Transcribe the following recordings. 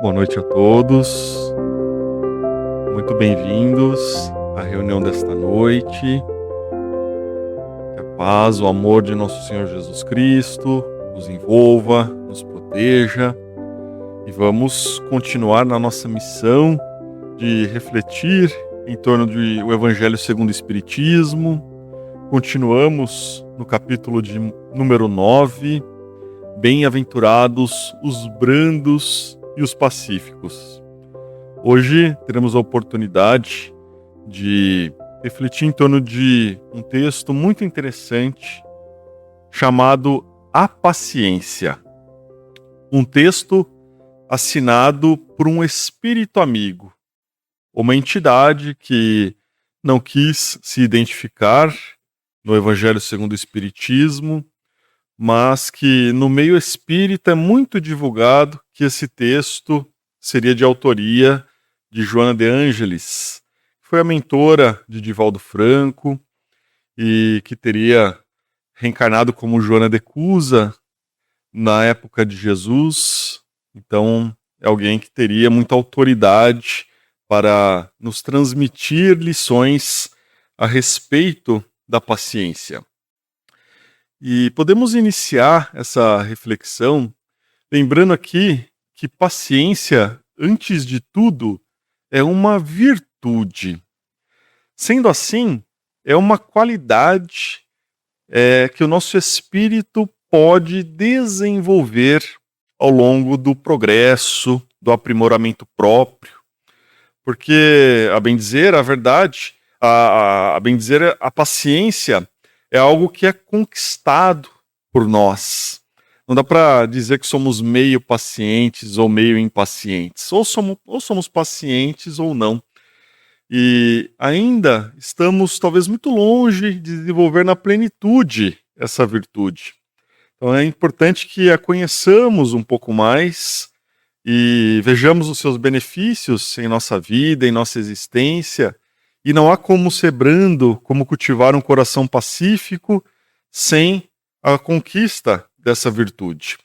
Boa noite a todos, muito bem-vindos à reunião desta noite. Que a paz, o amor de nosso Senhor Jesus Cristo nos envolva, nos proteja e vamos continuar na nossa missão de refletir em torno do Evangelho segundo o Espiritismo. Continuamos no capítulo de número 9, Bem-aventurados os brandos e os pacíficos. Hoje teremos a oportunidade de refletir em torno de um texto muito interessante chamado A Paciência. Um texto assinado por um espírito amigo, uma entidade que não quis se identificar no Evangelho segundo o Espiritismo, mas que no meio espírita é muito divulgado que esse texto seria de autoria de Joana de Ângelis, que foi a mentora de Divaldo Franco e que teria reencarnado como Joana de Cusa na época de Jesus. Então, é alguém que teria muita autoridade para nos transmitir lições a respeito da paciência. E podemos iniciar essa reflexão lembrando aqui que paciência, antes de tudo, é uma virtude. Sendo assim, é uma qualidade que o nosso espírito pode desenvolver ao longo do progresso, do aprimoramento próprio. Porque, a bem dizer, a verdade, a bem dizer, a paciência é algo que é conquistado por nós. Não dá para dizer que somos meio pacientes ou meio impacientes. Ou somos pacientes ou não. E ainda estamos talvez muito longe de desenvolver na plenitude essa virtude. Então é importante que a conheçamos um pouco mais e vejamos os seus benefícios em nossa vida, em nossa existência. E não há como ser brando, como cultivar um coração pacífico sem a conquista dessa virtude.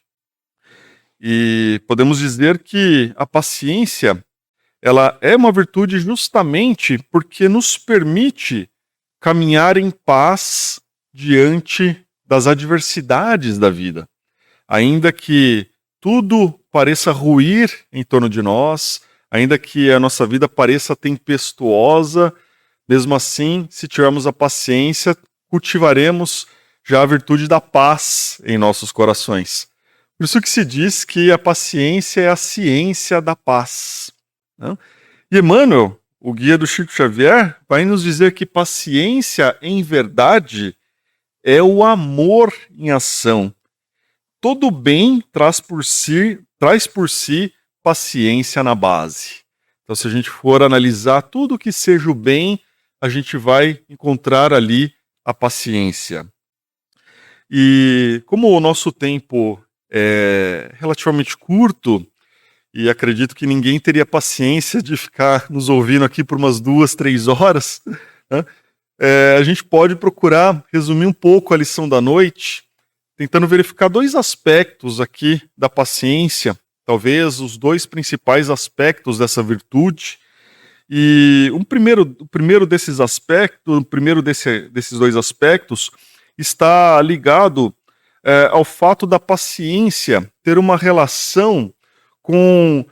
E podemos dizer que a paciência, ela é uma virtude justamente porque nos permite caminhar em paz diante das adversidades da vida. Ainda que tudo pareça ruir em torno de nós, ainda que a nossa vida pareça tempestuosa, mesmo assim, se tivermos a paciência, cultivaremos já a virtude da paz em nossos corações. Por isso que se diz que a paciência é a ciência da paz. Né? E Emmanuel, o guia do Chico Xavier, vai nos dizer que paciência, em verdade, é o amor em ação. Todo bem traz por si paciência na base. Então, se a gente for analisar tudo que seja o bem, a gente vai encontrar ali a paciência. E como o nosso tempo é relativamente curto, e acredito que ninguém teria paciência de ficar nos ouvindo aqui por umas 2, 3 horas, né? A gente pode procurar resumir um pouco a lição da noite, tentando verificar 2 aspectos aqui da paciência, talvez os 2 principais aspectos dessa virtude. E o primeiro desses desses 2 aspectos está ligado ao fato da paciência ter uma relação com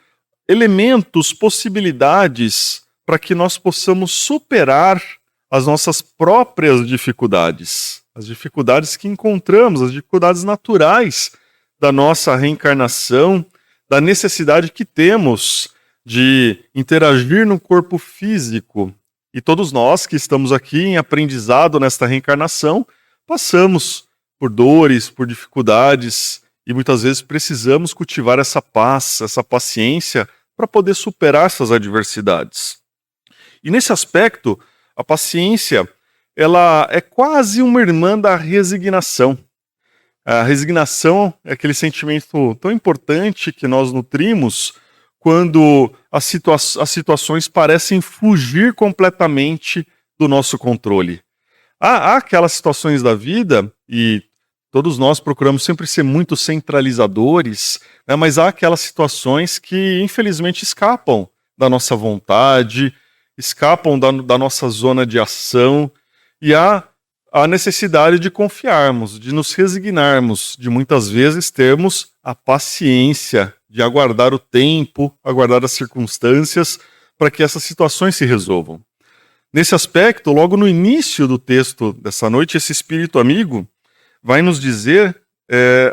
elementos, possibilidades para que nós possamos superar as nossas próprias dificuldades, as dificuldades que encontramos, as dificuldades naturais da nossa reencarnação, da necessidade que temos de interagir no corpo físico. E todos nós que estamos aqui em aprendizado nesta reencarnação, passamos por dores, por dificuldades, e muitas vezes precisamos cultivar essa paz, essa paciência, para poder superar essas adversidades. E nesse aspecto, a paciência, ela é quase uma irmã da resignação. A resignação é aquele sentimento tão importante que nós nutrimos quando as situações parecem fugir completamente do nosso controle. Há aquelas situações da vida, e todos nós procuramos sempre ser muito centralizadores, né? Mas há aquelas situações que, infelizmente, escapam da nossa vontade, escapam da nossa zona de ação, e há a necessidade de confiarmos, de nos resignarmos, de muitas vezes termos a paciência de aguardar o tempo, aguardar as circunstâncias para que essas situações se resolvam. Nesse aspecto, logo no início do texto dessa noite, esse espírito amigo vai nos dizer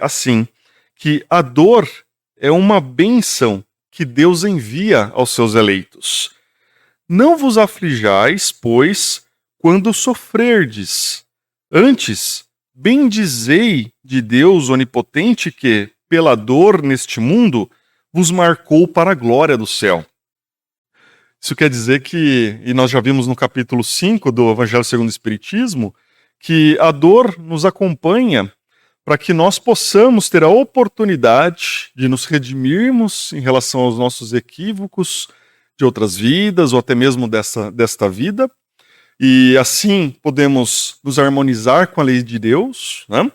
assim, que a dor é uma bênção que Deus envia aos seus eleitos. Não vos aflijais, pois, quando sofrerdes. Antes, bendizei de Deus onipotente que, pela dor neste mundo, vos marcou para a glória do céu. Isso quer dizer que, e nós já vimos no capítulo 5 do Evangelho segundo o Espiritismo, que a dor nos acompanha para que nós possamos ter a oportunidade de nos redimirmos em relação aos nossos equívocos de outras vidas, ou até mesmo desta vida, e assim podemos nos harmonizar com a lei de Deus, né?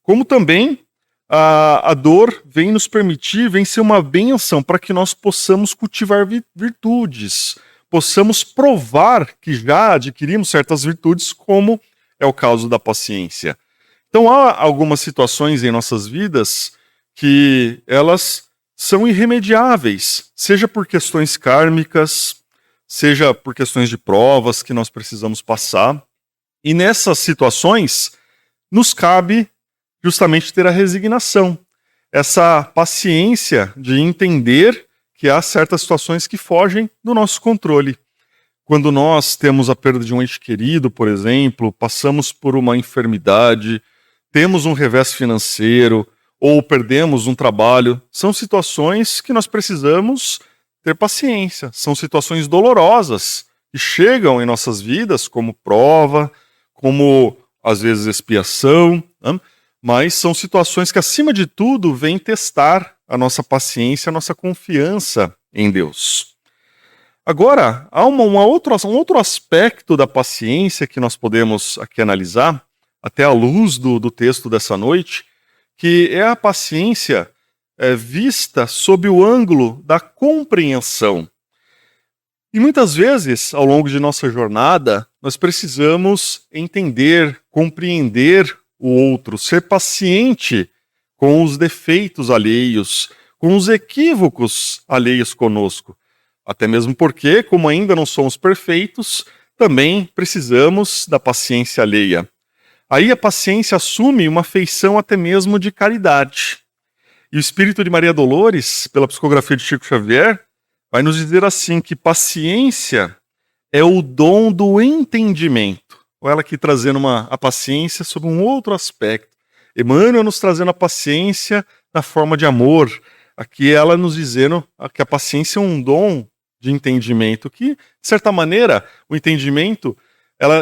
Como também a dor vem nos permitir, vem ser uma bênção para que nós possamos cultivar virtudes, possamos provar que já adquirimos certas virtudes, como é o caso da paciência. Então há algumas situações em nossas vidas que elas são irremediáveis, seja por questões kármicas, seja por questões de provas que nós precisamos passar. E nessas situações, nos cabe justamente ter a resignação, essa paciência de entender que há certas situações que fogem do nosso controle. Quando nós temos a perda de um ente querido, por exemplo, passamos por uma enfermidade, temos um revés financeiro, ou perdemos um trabalho, são situações que nós precisamos ter paciência, são situações dolorosas que chegam em nossas vidas como prova, como às vezes expiação, né? Mas são situações que, acima de tudo, vêm testar a nossa paciência, a nossa confiança em Deus. Agora, há um outro aspecto da paciência que nós podemos aqui analisar, até à luz do texto dessa noite, que é a paciência vista sob o ângulo da compreensão. E muitas vezes, ao longo de nossa jornada, nós precisamos entender, compreender o outro, ser paciente com os defeitos alheios, com os equívocos alheios conosco. Até mesmo porque, como ainda não somos perfeitos, também precisamos da paciência alheia. Aí a paciência assume uma feição até mesmo de caridade. E o espírito de Maria Dolores, pela psicografia de Chico Xavier, vai nos dizer assim, que paciência é o dom do entendimento. Ou ela aqui trazendo a paciência sob um outro aspecto. Emmanuel nos trazendo a paciência na forma de amor. Aqui ela nos dizendo que a paciência é um dom de entendimento, que, de certa maneira, o entendimento,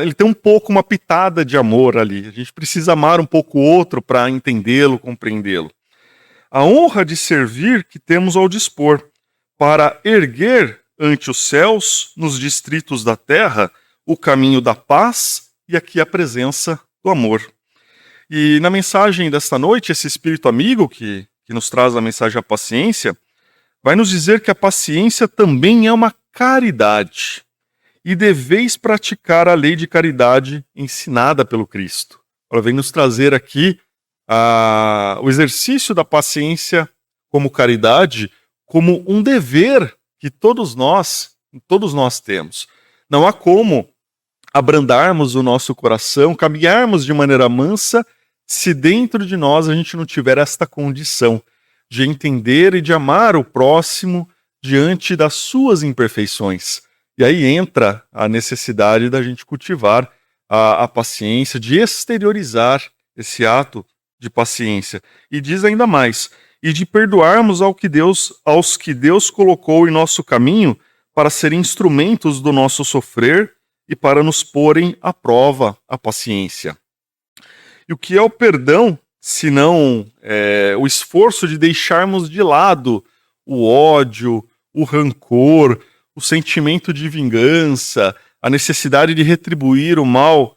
ele tem um pouco uma pitada de amor ali. A gente precisa amar um pouco o outro para entendê-lo, compreendê-lo. A honra de servir que temos ao dispor, para erguer ante os céus, nos distritos da terra, o caminho da paz e aqui a presença do amor. E na mensagem desta noite, esse espírito amigo que nos traz a mensagem da paciência, vai nos dizer que a paciência também é uma caridade. E deveis praticar a lei de caridade ensinada pelo Cristo. Ela vem nos trazer aqui o exercício da paciência como caridade, como um dever que todos nós temos. Não há como abrandarmos o nosso coração, caminharmos de maneira mansa, se dentro de nós a gente não tiver esta condição de entender e de amar o próximo diante das suas imperfeições. E aí entra a necessidade da gente cultivar a paciência, de exteriorizar esse ato de paciência. E diz ainda mais, e de perdoarmos aos que Deus colocou em nosso caminho para serem instrumentos do nosso sofrer e para nos porem à prova a paciência. E o que é o perdão, senão o esforço de deixarmos de lado o ódio, o rancor, o sentimento de vingança, a necessidade de retribuir o mal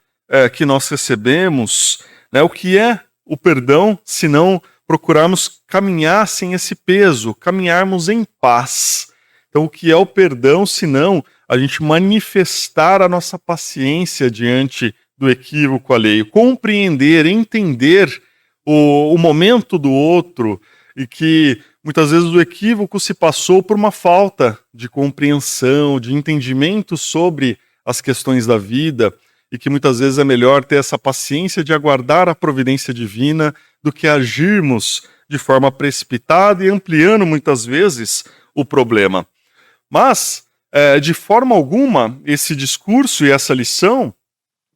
que nós recebemos, né? O que é o perdão se não procurarmos caminhar sem esse peso, caminharmos em paz? Então, o que é o perdão se não a gente manifestar a nossa paciência diante do equívoco alheio, compreender, entender o momento do outro, e que muitas vezes o equívoco se passou por uma falta de compreensão, de entendimento sobre as questões da vida, e que muitas vezes é melhor ter essa paciência de aguardar a providência divina do que agirmos de forma precipitada e ampliando muitas vezes o problema. Mas, de forma alguma, esse discurso e essa lição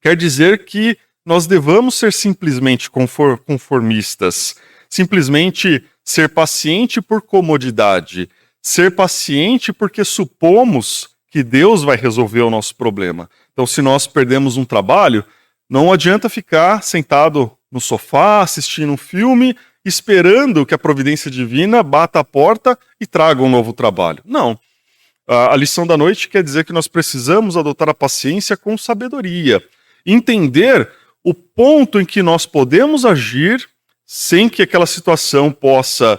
quer dizer que nós devamos ser simplesmente conformistas, simplesmente ser paciente por comodidade, ser paciente porque supomos que Deus vai resolver o nosso problema. Então, se nós perdemos um trabalho, não adianta ficar sentado no sofá, assistindo um filme, esperando que a providência divina bata a porta e traga um novo trabalho. Não. A lição da noite quer dizer que nós precisamos adotar a paciência com sabedoria, entender o ponto em que nós podemos agir sem que aquela situação possa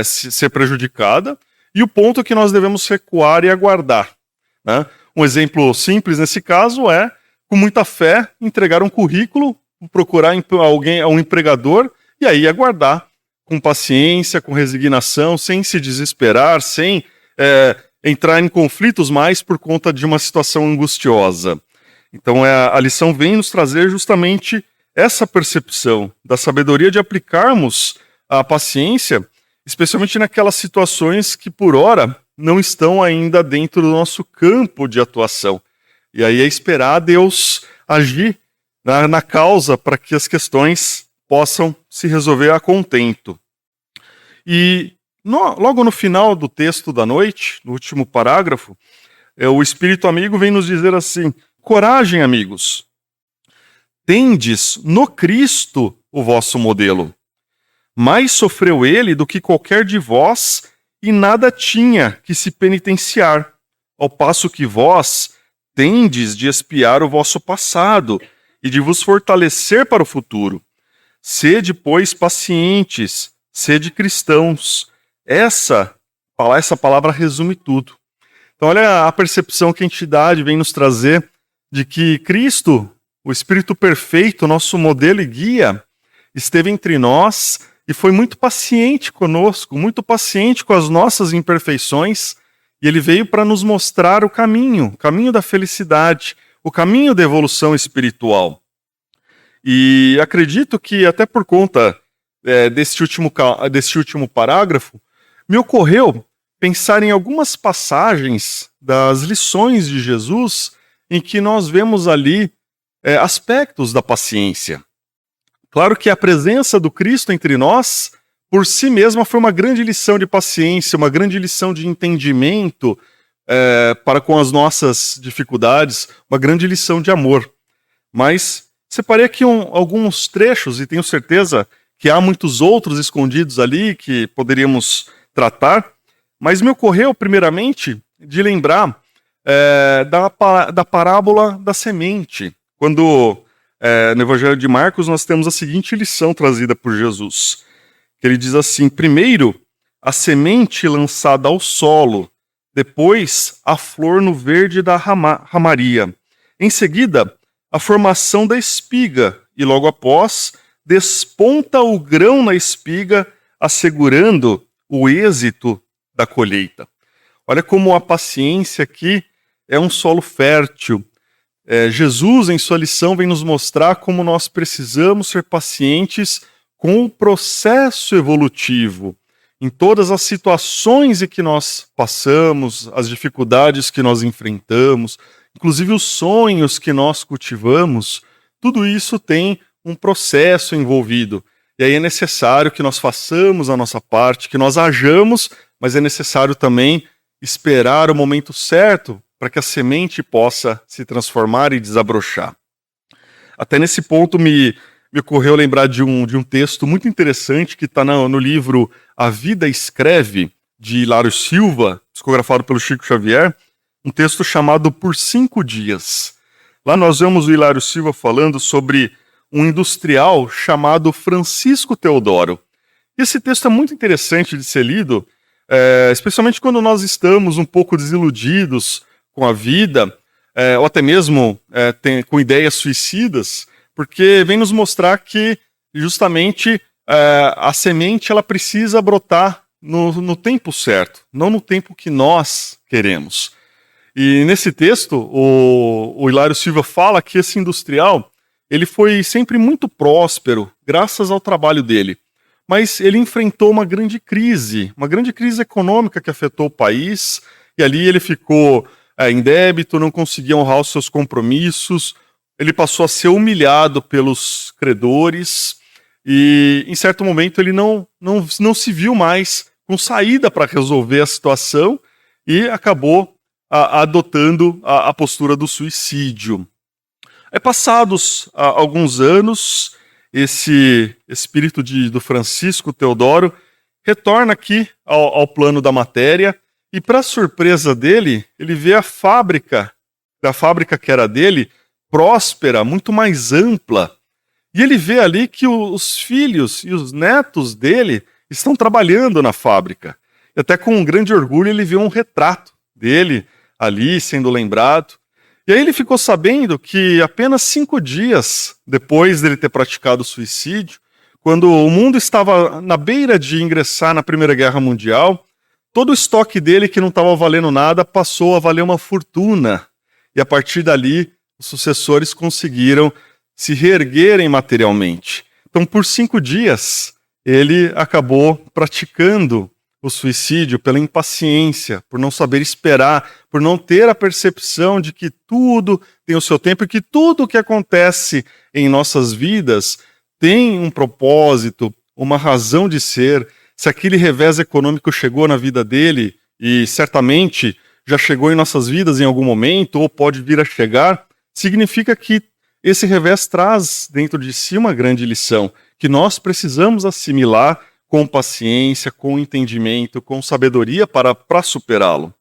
ser prejudicada, e o ponto que nós devemos recuar e aguardar, né? Um exemplo simples nesse caso é, com muita fé, entregar um currículo, procurar um empregador, e aí aguardar com paciência, com resignação, sem se desesperar, sem entrar em conflitos mais por conta de uma situação angustiosa. Então a lição vem nos trazer justamente essa percepção da sabedoria de aplicarmos a paciência, especialmente naquelas situações que por ora não estão ainda dentro do nosso campo de atuação. E aí é esperar Deus agir na causa para que as questões possam se resolver a contento. E logo no final do texto da noite, no último parágrafo, o Espírito Amigo vem nos dizer assim: coragem, amigos, tendes no Cristo o vosso modelo. Mais sofreu ele do que qualquer de vós, e nada tinha que se penitenciar, ao passo que vós tendes de expiar o vosso passado e de vos fortalecer para o futuro. Sede, pois, pacientes, sede cristãos. Essa palavra resume tudo. Então, olha a percepção que a entidade vem nos trazer de que Cristo, o Espírito perfeito, nosso modelo e guia, esteve entre nós e foi muito paciente conosco, muito paciente com as nossas imperfeições, e ele veio para nos mostrar o caminho da felicidade, o caminho da evolução espiritual. E acredito que até por conta deste último parágrafo, me ocorreu pensar em algumas passagens das lições de Jesus em que nós vemos ali aspectos da paciência. Claro que a presença do Cristo entre nós, por si mesma, foi uma grande lição de paciência, uma grande lição de entendimento para com as nossas dificuldades, uma grande lição de amor. Mas separei aqui alguns trechos, e tenho certeza que há muitos outros escondidos ali que poderíamos tratar, mas me ocorreu, primeiramente, de lembrar da parábola da semente, quando no Evangelho de Marcos nós temos a seguinte lição trazida por Jesus, que ele diz assim: primeiro, a semente lançada ao solo, depois a flor no verde da ramaria, em seguida a formação da espiga, e logo após desponta o grão na espiga, assegurando o êxito da colheita. Olha como a paciência aqui é um solo fértil. Jesus, em sua lição, vem nos mostrar como nós precisamos ser pacientes com o processo evolutivo. Em todas as situações em que nós passamos, as dificuldades que nós enfrentamos, inclusive os sonhos que nós cultivamos, tudo isso tem um processo envolvido. E aí é necessário que nós façamos a nossa parte, que nós hajamos, mas é necessário também esperar o momento certo para que a semente possa se transformar e desabrochar. Até nesse ponto me ocorreu lembrar de um texto muito interessante que está no livro A Vida Escreve, de Hilário Silva, psicografado pelo Chico Xavier, um texto chamado Por 5 Dias. Lá nós vemos o Hilário Silva falando sobre um industrial chamado Francisco Teodoro. Esse texto é muito interessante de ser lido, especialmente quando nós estamos um pouco desiludidos com a vida, ou até mesmo com ideias suicidas, porque vem nos mostrar que justamente a semente ela precisa brotar no tempo certo, não no tempo que nós queremos. E nesse texto, o Hilário Silva fala que esse industrial ele foi sempre muito próspero, graças ao trabalho dele. Mas ele enfrentou uma grande crise econômica que afetou o país, e ali ele ficou em débito, não conseguia honrar os seus compromissos, ele passou a ser humilhado pelos credores, e em certo momento ele não se viu mais com saída para resolver a situação, e acabou adotando a postura do suicídio. Passados alguns anos, esse espírito do Francisco Teodoro retorna aqui ao plano da matéria e, para surpresa dele, ele vê a fábrica que era dele, próspera, muito mais ampla. E ele vê ali que os filhos e os netos dele estão trabalhando na fábrica. E até com um grande orgulho ele vê um retrato dele ali sendo lembrado. E aí ele ficou sabendo que apenas 5 dias depois dele ter praticado o suicídio, quando o mundo estava na beira de ingressar na Primeira Guerra Mundial, todo o estoque dele que não estava valendo nada passou a valer uma fortuna. E a partir dali, os sucessores conseguiram se reerguerem materialmente. Então, por 5 dias, ele acabou praticando o suicídio pela impaciência, por não saber esperar, por não ter a percepção de que tudo tem o seu tempo e que tudo o que acontece em nossas vidas tem um propósito, uma razão de ser. Se aquele revés econômico chegou na vida dele, e certamente já chegou em nossas vidas em algum momento, ou pode vir a chegar, significa que esse revés traz dentro de si uma grande lição, que nós precisamos assimilar com paciência, com entendimento, com sabedoria para superá-lo.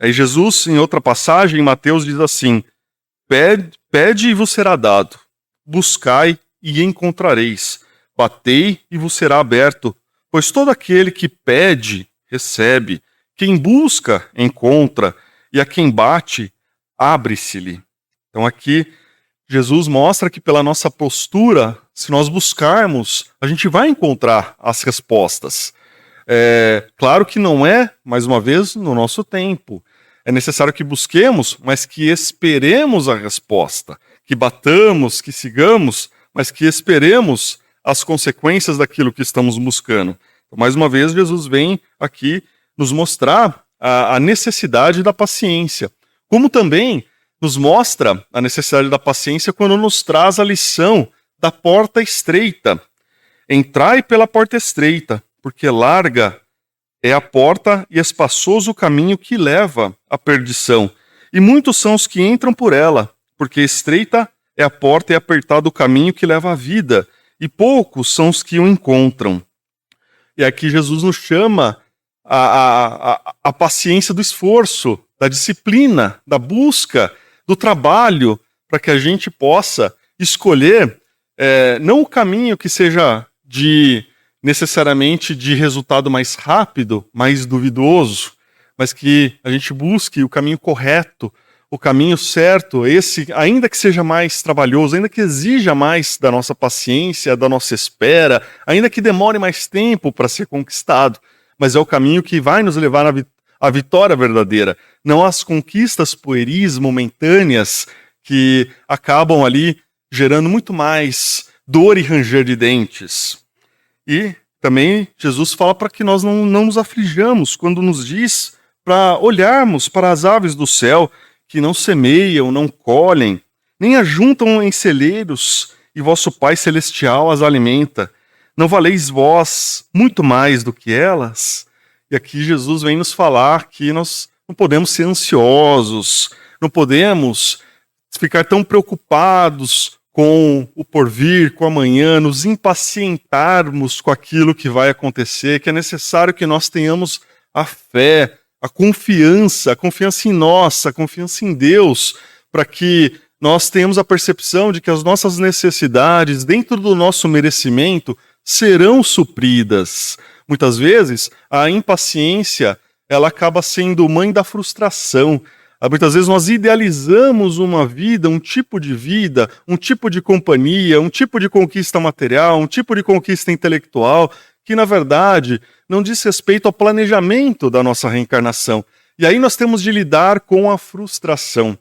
Aí Jesus, em outra passagem, em Mateus, diz assim: Pede e vos será dado, buscai e encontrareis, batei e vos será aberto, pois todo aquele que pede, recebe, quem busca, encontra, e a quem bate, abre-se-lhe. Então aqui, Jesus mostra que pela nossa postura, se nós buscarmos, a gente vai encontrar as respostas. Claro que não é, mais uma vez, no nosso tempo. É necessário que busquemos, mas que esperemos a resposta. Que batamos, que sigamos, mas que esperemos as consequências daquilo que estamos buscando. Então, mais uma vez, Jesus vem aqui nos mostrar a necessidade da paciência. Como também nos mostra a necessidade da paciência quando nos traz a lição da porta estreita. Entrai pela porta estreita, porque larga é a porta e espaçoso o caminho que leva à perdição. E muitos são os que entram por ela, porque estreita é a porta e apertado o caminho que leva à vida, e poucos são os que o encontram. E aqui Jesus nos chama a paciência do esforço, da disciplina, da busca, do trabalho, para que a gente possa escolher não o caminho que seja necessariamente de resultado mais rápido, mais duvidoso, mas que a gente busque o caminho correto, o caminho certo, esse, ainda que seja mais trabalhoso, ainda que exija mais da nossa paciência, da nossa espera, ainda que demore mais tempo para ser conquistado, mas é o caminho que vai nos levar à vitória verdadeira, não às conquistas pueris, momentâneas, que acabam ali gerando muito mais dor e ranger de dentes. E também Jesus fala para que nós não nos aflijamos quando nos diz para olharmos para as aves do céu, que não semeiam, não colhem, nem ajuntam em celeiros, e vosso Pai Celestial as alimenta. Não valeis vós muito mais do que elas? E aqui Jesus vem nos falar que nós não podemos ser ansiosos, não podemos ficar tão preocupados com o porvir, com o amanhã, nos impacientarmos com aquilo que vai acontecer, que é necessário que nós tenhamos a fé, a confiança em nós, a confiança em Deus, para que nós temos a percepção de que as nossas necessidades, dentro do nosso merecimento, serão supridas. Muitas vezes, a impaciência, ela acaba sendo mãe da frustração. Muitas vezes nós idealizamos uma vida, um tipo de companhia, um tipo de conquista material, um tipo de conquista intelectual, que na verdade não diz respeito ao planejamento da nossa reencarnação. E aí nós temos de lidar com a frustração.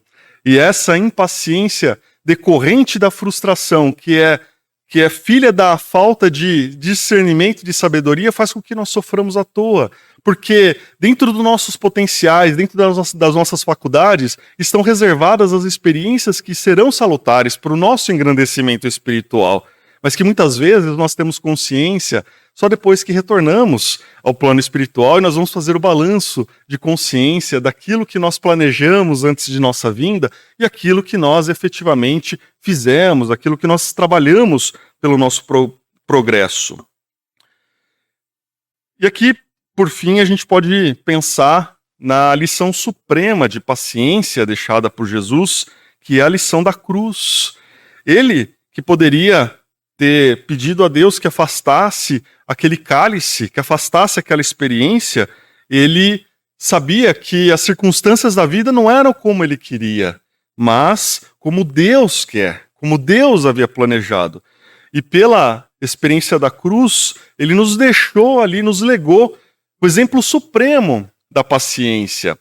E essa impaciência decorrente da frustração, que é filha da falta de discernimento, de sabedoria, faz com que nós soframos à toa. Porque dentro dos nossos potenciais, dentro das nossas faculdades, estão reservadas as experiências que serão salutares para o nosso engrandecimento espiritual. Mas que muitas vezes nós temos consciência só depois que retornamos ao plano espiritual e nós vamos fazer o balanço de consciência daquilo que nós planejamos antes de nossa vinda e aquilo que nós efetivamente fizemos, aquilo que nós trabalhamos pelo nosso progresso. E aqui, por fim, a gente pode pensar na lição suprema de paciência deixada por Jesus, que é a lição da cruz. Ele, que poderia ter pedido a Deus que afastasse aquele cálice, que afastasse aquela experiência, ele sabia que as circunstâncias da vida não eram como ele queria, mas como Deus quer, como Deus havia planejado. E pela experiência da cruz, ele nos deixou ali, nos legou o exemplo supremo da paciência,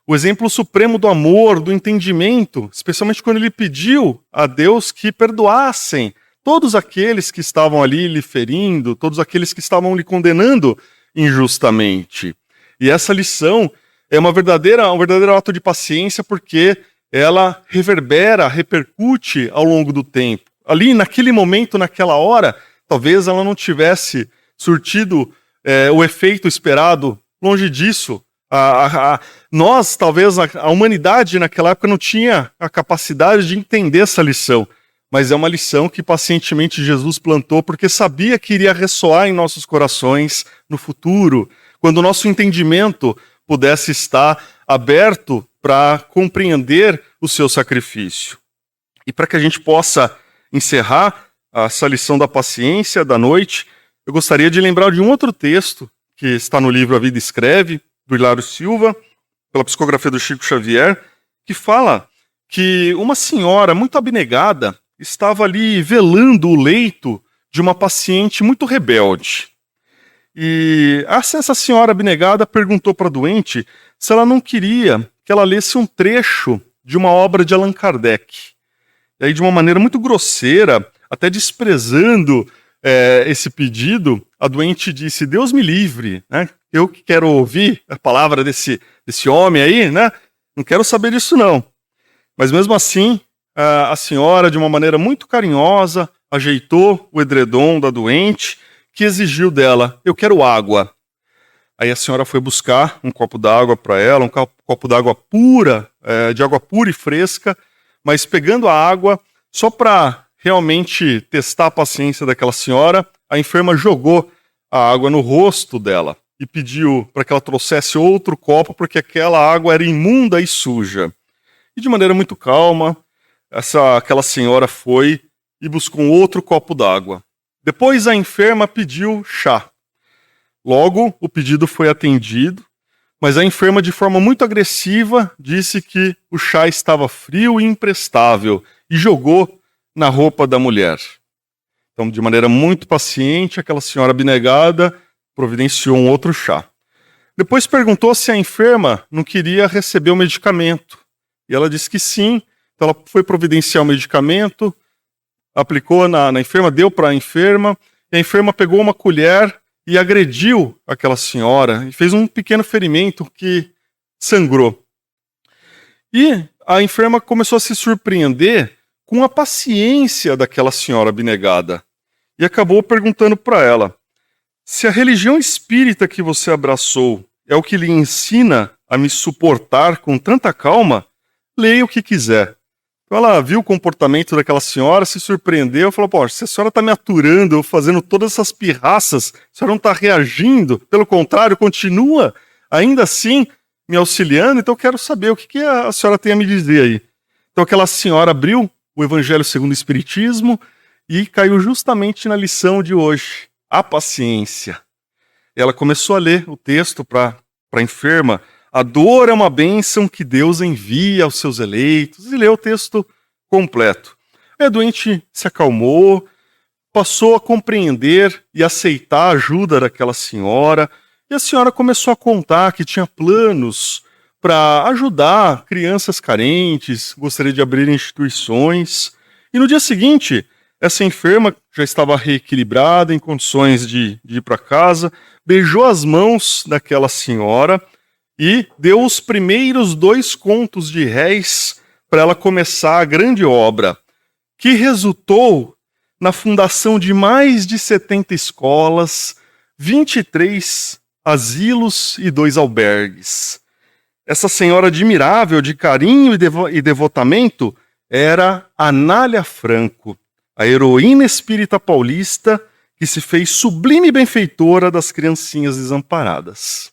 o exemplo supremo do amor, do entendimento, especialmente quando ele pediu a Deus que perdoassem todos aqueles que estavam ali lhe ferindo, todos aqueles que estavam lhe condenando injustamente. E essa lição é um verdadeiro ato de paciência, porque ela repercute ao longo do tempo. Ali, naquele momento, naquela hora, talvez ela não tivesse surtido o efeito esperado. Longe disso. Nós, talvez, a humanidade naquela época não tinha a capacidade de entender essa lição. Mas é uma lição que pacientemente Jesus plantou, porque sabia que iria ressoar em nossos corações no futuro, quando o nosso entendimento pudesse estar aberto para compreender o seu sacrifício. E para que a gente possa encerrar essa lição da paciência da noite, eu gostaria de lembrar de um outro texto que está no livro A Vida Escreve, do Hilário Silva, pela psicografia do Chico Xavier, que fala que uma senhora muito abnegada estava ali velando o leito de uma paciente muito rebelde. E essa senhora abnegada perguntou para a doente se ela não queria que ela lesse um trecho de uma obra de Allan Kardec. E aí, de uma maneira muito grosseira, até desprezando esse pedido, a doente disse: Deus me livre, né? Eu que quero ouvir a palavra desse homem aí, né? Não quero saber disso não. Mas mesmo assim, a senhora, de uma maneira muito carinhosa, ajeitou o edredom da doente, que exigiu dela: eu quero água. Aí a senhora foi buscar um copo d'água para ela, um copo d'água pura, de água pura e fresca, mas pegando a água, só para realmente testar a paciência daquela senhora, a enferma jogou a água no rosto dela e pediu para que ela trouxesse outro copo, porque aquela água era imunda e suja. E de maneira muito calma, aquela senhora foi e buscou um outro copo d'água. Depois a enferma pediu chá. Logo, o pedido foi atendido, mas a enferma, de forma muito agressiva, disse que o chá estava frio e imprestável e jogou na roupa da mulher. Então, de maneira muito paciente, aquela senhora abnegada providenciou um outro chá. Depois perguntou se a enferma não queria receber o medicamento. E ela disse que sim. Então ela foi providenciar o medicamento, aplicou na enferma, deu para a enferma, e a enferma pegou uma colher e agrediu aquela senhora, e fez um pequeno ferimento que sangrou. E a enferma começou a se surpreender com a paciência daquela senhora abnegada, e acabou perguntando para ela: se a religião espírita que você abraçou é o que lhe ensina a me suportar com tanta calma, leia o que quiser. Ela viu o comportamento daquela senhora, se surpreendeu e falou: poxa, se a senhora está me aturando, eu fazendo todas essas pirraças, a senhora não está reagindo, pelo contrário, continua ainda assim me auxiliando, então eu quero saber o que a senhora tem a me dizer aí. Então aquela senhora abriu o Evangelho segundo o Espiritismo e caiu justamente na lição de hoje, a paciência. Ela começou a ler o texto para a enferma. A dor é uma bênção que Deus envia aos seus eleitos. E leu o texto completo. A doente se acalmou, passou a compreender e aceitar a ajuda daquela senhora. E a senhora começou a contar que tinha planos para ajudar crianças carentes, gostaria de abrir instituições. E no dia seguinte, essa enferma já estava reequilibrada, em condições de ir para casa, beijou as mãos daquela senhora e deu os primeiros 2 contos de réis para ela começar a grande obra, que resultou na fundação de mais de 70 escolas, 23 asilos e 2 albergues. Essa senhora admirável de carinho e devotamento era Anália Franco, a heroína espírita paulista que se fez sublime benfeitora das criancinhas desamparadas.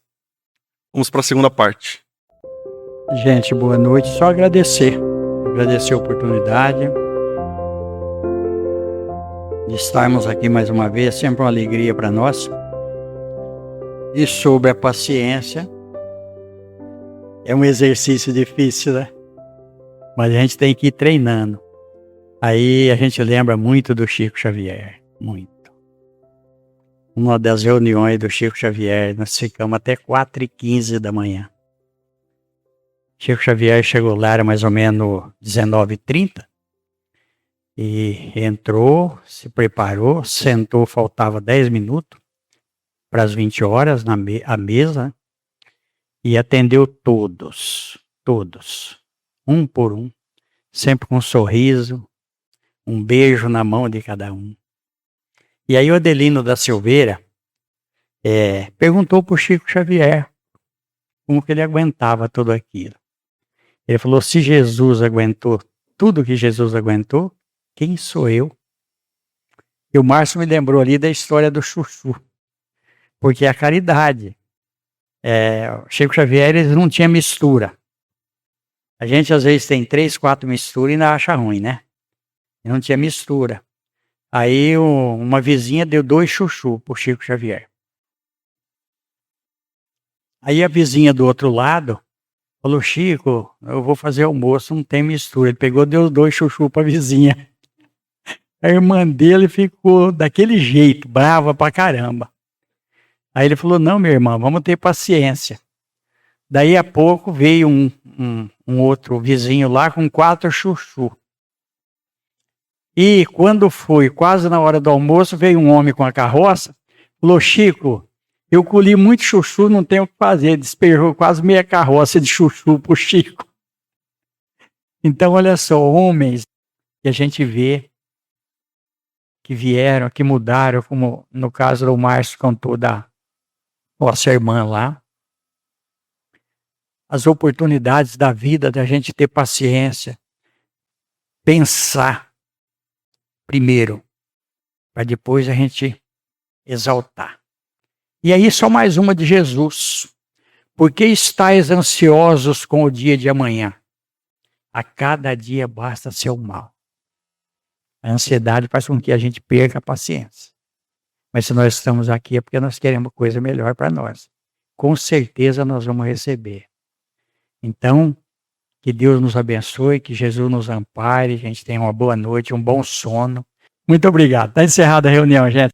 Vamos para a segunda parte. Gente, boa noite. Só agradecer a oportunidade de estarmos aqui mais uma vez, sempre uma alegria para nós. E sobre a paciência, é um exercício difícil, né? Mas a gente tem que ir treinando. Aí a gente lembra muito do Chico Xavier, muito. Uma das reuniões do Chico Xavier, nós ficamos até 4h15 da manhã. Chico Xavier chegou lá, era mais ou menos 19h30, e entrou, se preparou, sentou, faltava 10 minutos para as 20 horas à mesa, e atendeu todos, um por um, sempre com um sorriso, um beijo na mão de cada um. E aí o Adelino da Silveira perguntou para o Chico Xavier como que ele aguentava tudo aquilo. Ele falou, se Jesus aguentou tudo que Jesus aguentou, quem sou eu? E o Márcio me lembrou ali da história do chuchu, porque a caridade, o Chico Xavier, eles não tinha mistura. A gente às vezes tem 3, 4 misturas e ainda acha ruim, né? E não tinha mistura. Aí uma vizinha deu 2 chuchu pro Chico Xavier. Aí a vizinha do outro lado falou, Chico, eu vou fazer almoço, não tem mistura. Ele pegou, deu 2 chuchu pra vizinha. A irmã dele ficou daquele jeito, brava pra caramba. Aí ele falou, não, minha irmã, vamos ter paciência. Daí a pouco veio um outro vizinho lá com 4 chuchu. E quando foi quase na hora do almoço, veio um homem com a carroça, falou, Chico, eu colhi muito chuchu, não tenho o que fazer. Despejou quase meia carroça de chuchu pro Chico. Então, olha só, homens que a gente vê que vieram, que mudaram, como no caso do Márcio contou da nossa irmã lá. As oportunidades da vida, da gente ter paciência, pensar primeiro, para depois a gente exaltar. E aí só mais uma de Jesus. Por que estáis ansiosos com o dia de amanhã? A cada dia basta seu mal. A ansiedade faz com que a gente perca a paciência. Mas se nós estamos aqui é porque nós queremos coisa melhor para nós. Com certeza nós vamos receber. Então, que Deus nos abençoe, que Jesus nos ampare, que a gente tenha uma boa noite, um bom sono. Muito obrigado. Está encerrada a reunião, gente.